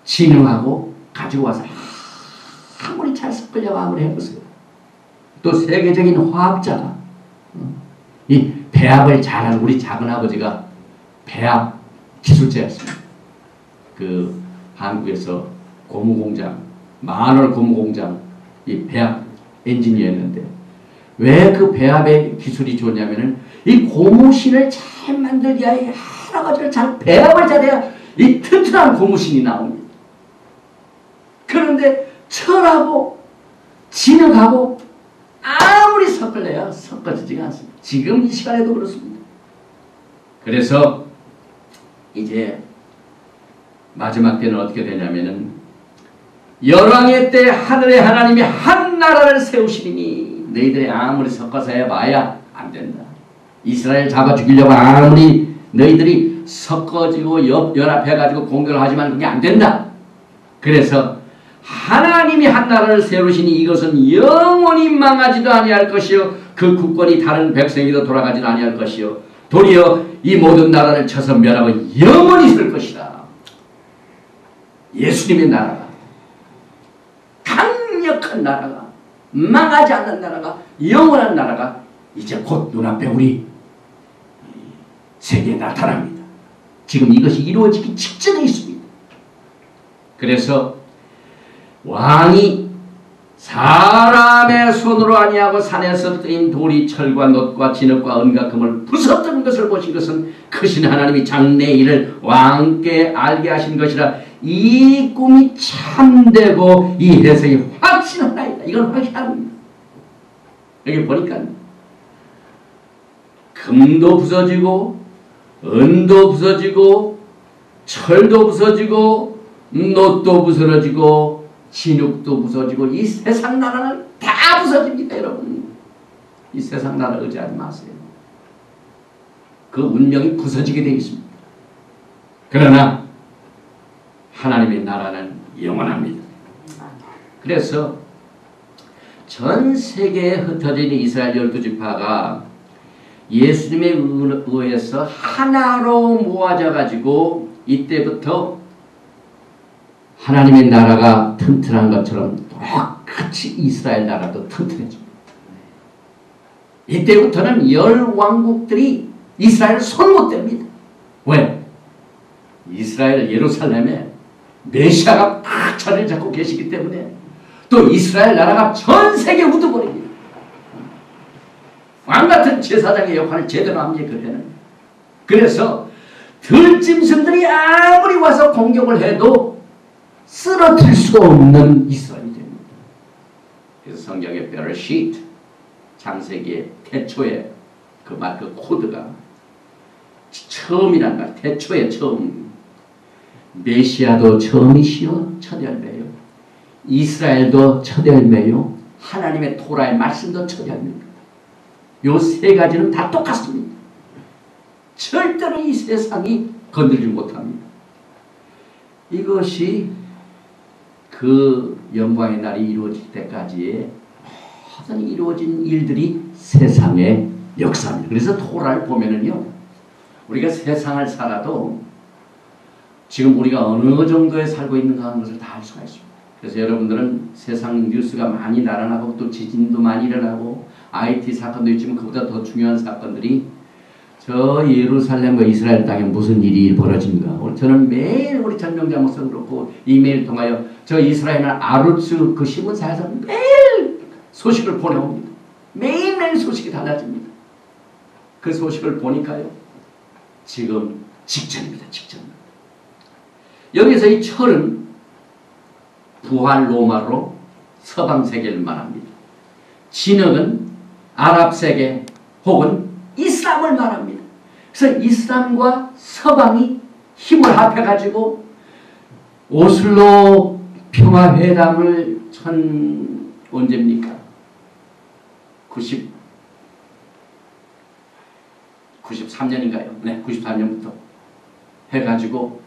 진흥하고 가지고 와서 아무리 잘 섞으려고 아무리 해보세요. 또 세계적인 화학자가 이 배합을 잘하는 우리 작은아버지가 배합 기술자였습니다. 그 한국에서 고무공장, 만월 고무공장 이 배합 엔지니어였는데 왜 그 배합의 기술이 좋냐면은 이 고무신을 잘 만들기 위해 여러 가지를 잘 배합을 잘해야 이 튼튼한 고무신이 나옵니다. 그런데 철하고 진흙하고 아무리 섞을래야 섞어지지가 않습니다. 지금 이 시간에도 그렇습니다. 그래서 이제 마지막 때는 어떻게 되냐면은 열왕의 때 하늘의 하나님이 한 나라를 세우시니 너희들이 아무리 섞어서 해봐야 안 된다. 이스라엘 잡아 죽이려고 아무리 너희들이 섞어지고 연합해가지고 공격을 하지만 그게 안 된다. 그래서 하나님이 한 나라를 세우시니 이것은 영원히 망하지도 아니할 것이요 그 국권이 다른 백성에게도 돌아가지도 아니할 것이요 도리어 이 모든 나라를 쳐서 멸하고 영원히 설 것이다. 예수님의 나라가 강력한 나라가 망하지 않는 나라가 영원한 나라가 이제 곧 눈앞에 우리 세계에 나타납니다. 지금 이것이 이루어지기 직전에 있습니다. 그래서 왕이 사람의 손으로 아니하고 산에서 뜨인 돌이 철과 놋과 진흙과 은과 금을 부쉈던 것을 보신 것은 크신 하나님이 장래 일을 왕께 알게 하신 것이라 이 꿈이 참되고 이 해석이 확신하나이다. 이건 확신합니다. 여기 보니까 금도 부서지고 은도 부서지고 철도 부서지고 놋도 부서지고 진흙도 부서지고 이 세상 나라는 다 부서집니다. 여러분 이 세상 나라 의지하지 마세요. 그 운명이 부서지게 되어 있습니다. 그러나 하나님의 나라는 영원합니다. 그래서 전 세계에 흩어진 이스라엘 12지파가 예수님에 의해서 하나로 모아져 가지고 이때부터 하나님의 나라가 튼튼한 것처럼 똑같이 이스라엘 나라도 튼튼해집니다. 이때부터는 10왕국들이 이스라엘을 손 못 댑니다. 왜? 이스라엘 예루살렘에 메시아가 팍 자리를 잡고 계시기 때문에 또 이스라엘 나라가 전 세계에 웃어버립니다. 왕같은 제사장의 역할을 제대로 합니다. 그때는. 그래서 들짐승들이 아무리 와서 공격을 해도 쓰러뜨릴 수 없는 이스라엘이 됩니다. 그래서 성경의 베르시트 창세기의 태초에 그 말 그 코드가 처음이란 말 태초의 처음 메시아도 처음이시요 첫 열매요 이스라엘도 첫 열매요 하나님의 토라의 말씀도 첫 열매입니다. 요 세 가지는 다 똑같습니다. 절대로 이 세상이 건들지 못합니다. 이것이 그 영광의 날이 이루어질 때까지의 모든 이루어진 일들이 세상의 역사입니다. 그래서 토라를 보면은요, 우리가 세상을 살아도 지금 우리가 어느 정도에 살고 있는가 하는 것을 다 알 수가 있습니다. 그래서 여러분들은 세상 뉴스가 많이 날아나고 또 지진도 많이 일어나고 IT 사건도 있지만 그보다 더 중요한 사건들이 저 예루살렘과 이스라엘 땅에 무슨 일이 벌어진가. 저는 매일 우리 전명자 목사 그렇고 이메일 통하여 저 이스라엘은 아루츠 그 신문사에서 매일 소식을 보내옵니다. 매일매일 소식이 달라집니다. 그 소식을 보니까요. 지금 직전입니다. 직전. 여기서 이 철은 부활 로마로 서방 세계를 말합니다. 진흙은 아랍 세계 혹은 이슬람을 말합니다. 그래서 이슬람과 서방이 힘을 합해가지고 오슬로 평화회담을 언제입니까? 93년인가요? 네, 93년부터 해가지고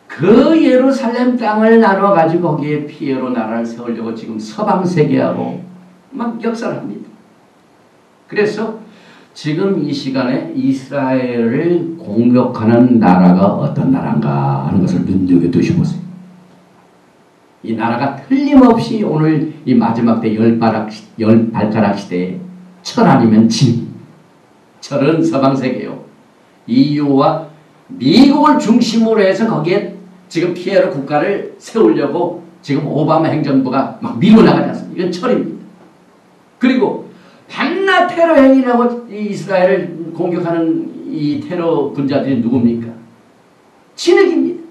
그 예루살렘 땅을 나눠가지고 거기에 피에로 나라를 세우려고 지금 서방 세계하고 막 역사를 합니다. 그래서 지금 이 시간에 이스라엘을 공격하는 나라가 어떤 나라인가 하는 것을 눈여겨두셔보세요. 이 나라가 틀림없이 오늘 이 마지막 때 열 발가락 시대에 철 아니면 진. 철은 서방세계요. EU와 미국을 중심으로 해서 거기에 지금 피에로 국가를 세우려고 지금 오바마 행정부가 막 밀고 나가지 않습니까? 이건 철입니다. 그리고 밤낮 테러 행위라고 이스라엘을 공격하는 이 테러 분자들이 누굽니까? 진흙입니다.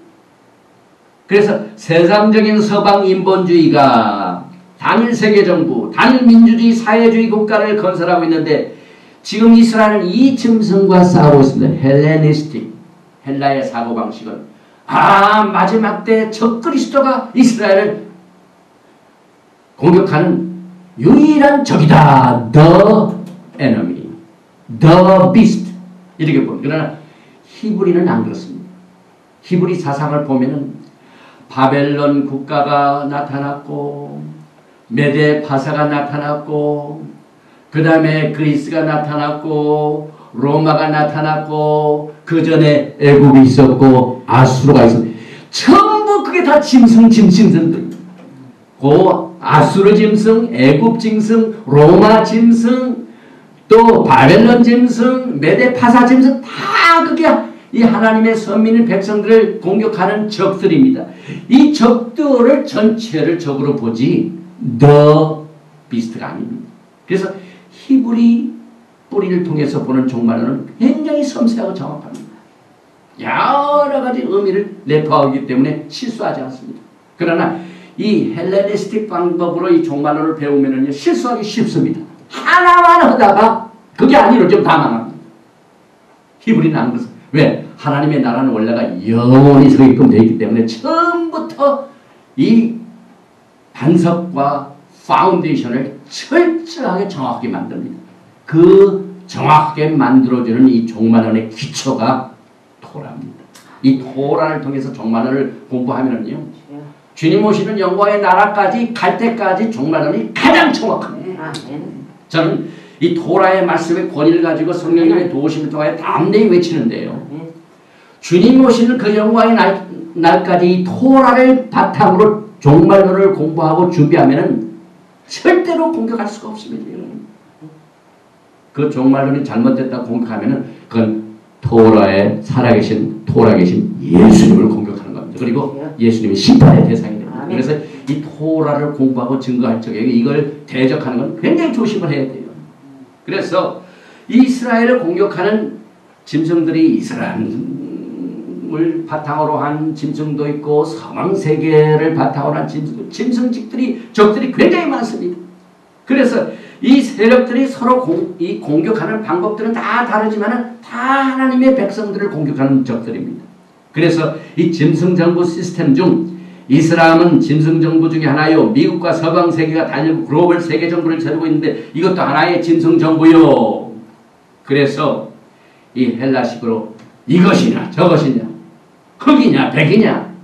그래서 세상적인 서방 인본주의가 단일 세계정부, 단일 민주주의 사회주의 국가를 건설하고 있는데 지금 이스라엘은 이 짐승과 싸우고 있습니다. 헬레니스틱, 헬라의 사고방식은 마지막 때 적그리스도가 이스라엘을 공격하는 유일한 적이다. The enemy, the beast 이렇게 보는. 그러나 히브리는 안 그렇습니다. 히브리 사상을 보면은 바벨론 국가가 나타났고 메데 파사가 나타났고 그 다음에 그리스가 나타났고 로마가 나타났고 그 전에 애굽이 있었고 아수르가 있었고 전부 그게 다 짐승들. 그 아수르 짐승, 애굽 짐승, 로마 짐승, 또 바벨론 짐승, 메데 파사 짐승 다 그게 이 하나님의 선민인 백성들을 공격하는 적들입니다. 이 적들을 전체를 적으로 보지 The Beast가 아닙니다. 그래서 히브리 뿌리를 통해서 보는 종말론은 굉장히 섬세하고 정확합니다. 여러 가지 의미를 내포하기 때문에 실수하지 않습니다. 그러나 이 헬레니스틱 방법으로 이 종말론을 배우면은요 실수하기 쉽습니다. 하나만 하다가 그게 안 이루어지면 다 망합니다. 히브리는 안 그렇습니다. 왜? 하나님의 나라는 원래가 영원히 서게끔 되어 있기 때문에 처음부터 이 반석과 파운데이션을 철저하게 정확하게 만듭니다. 그 정확하게 만들어주는 이 종말론의 기초가 토라입니다. 이 토라를 통해서 종말론을 공부하면은요 주님 오시는 영광의 나라까지 갈 때까지 종말론이 가장 정확합니다. 저는 이 토라의 말씀의 권위를 가지고 성령님의 도우심을 통하여 담대히 외치는데요. 주님 오시는 그 영광의 날까지 이 토라를 바탕으로 종말론을 공부하고 준비하면은 절대로 공격할 수가 없습니다. 그 종말론이 잘못됐다고 공격하면은 그건 토라 계신 예수님을 공격하는 겁니다. 그리고 예수님이 심판의 대상이 됩니다. 그래서 이 토라를 공부하고 증거할 적에 이걸 대적하는 건 굉장히 조심을 해야 돼요. 그래서 이스라엘을 공격하는 짐승들이 이스라엘을 바탕으로 한 짐승도 있고 서방세계를 바탕으로 한 짐승직들이 적들이 굉장히 많습니다. 그래서 이 세력들이 서로 공격하는 방법들은 다 다르지만 다 하나님의 백성들을 공격하는 적들입니다. 그래서 이 짐승정부 시스템 중 이슬람은 짐승정부 중에 하나요. 미국과 서방세계가 달리고 글로벌 세계정부를 세우고 있는데 이것도 하나의 짐승정부요. 그래서 이 헬라식으로 이것이냐 저것이냐 흑이냐 백이냐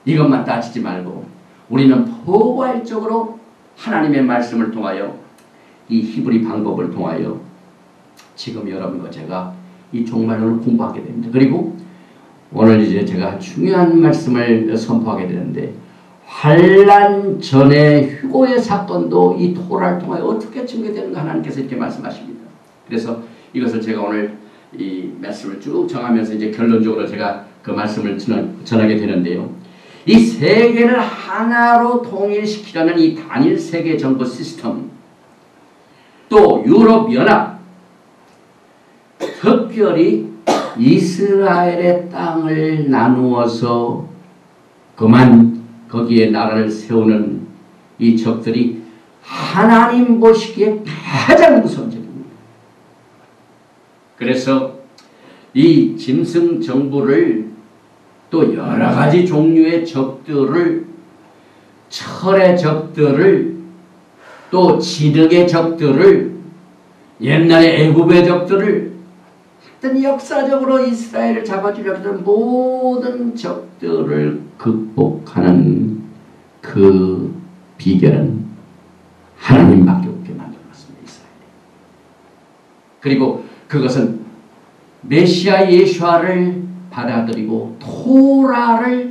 이것만 따지지 말고 우리는 포괄적으로 하나님의 말씀을 통하여 이 히브리 방법을 통하여 지금 여러분과 제가 이 종말론을 공부하게 됩니다. 그리고 오늘 이제 제가 중요한 말씀을 선포하게 되는데 환난 전에 휴고의 사건도 이 토라를 통하여 어떻게 증거되는가 하나님께서 이렇게 말씀하십니다. 그래서 이것을 제가 오늘 이 말씀을 쭉 정하면서 이제 결론적으로 제가 그 말씀을 전하게 되는데요. 이 세계를 하나로 통일시키려는 이 단일 세계 정부 시스템 또 유럽연합 특별히 이스라엘의 땅을 나누어서 그만 거기에 나라를 세우는 이 적들이 하나님 보시기에 가장 무서운 적입니다. 그래서 이 짐승 정부를 또 여러 가지 종류의 적들을 철의 적들을 또 진흙의 적들을 옛날의 애굽의 적들을 하여튼 역사적으로 이스라엘을 잡아주려 했던 모든 적들을 극복하는 그 비결은 하나님밖에 없게 만들어놨습니다. 이스라엘이. 그리고 그것은 메시아 예수아를 받아들이고 토라를